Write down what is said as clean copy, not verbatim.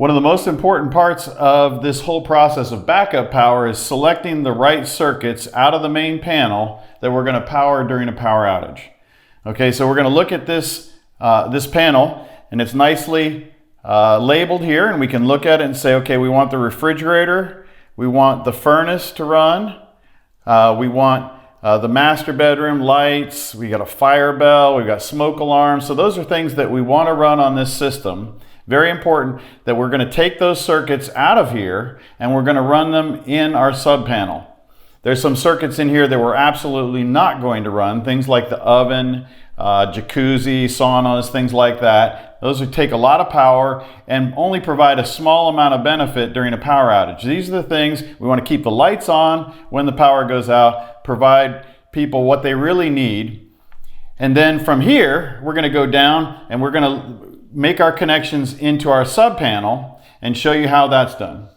One of the most important parts of this whole process of backup power is selecting the right circuits out of the main panel that we're going to power during a power outage. Okay, so we're going to look at this, this panel, and it's nicely labeled here, and we can look at it and say, okay, we want the refrigerator, we want the furnace to run, we want the master bedroom lights, we got a fire bell, we've got smoke alarms. So those are things that we want to run on this system. Very important that we're going to take those circuits out of here and we're going to run them in our sub panel. There's some circuits in here that we're absolutely not going to run, things like the oven, jacuzzi, saunas, things like that. Those would take a lot of power and only provide a small amount of benefit during a power outage. These are the things we want to keep the lights on when the power goes out, provide people what they really need. And then from here, we're going to go down and we're going to make our connections into our sub panel and show you how that's done.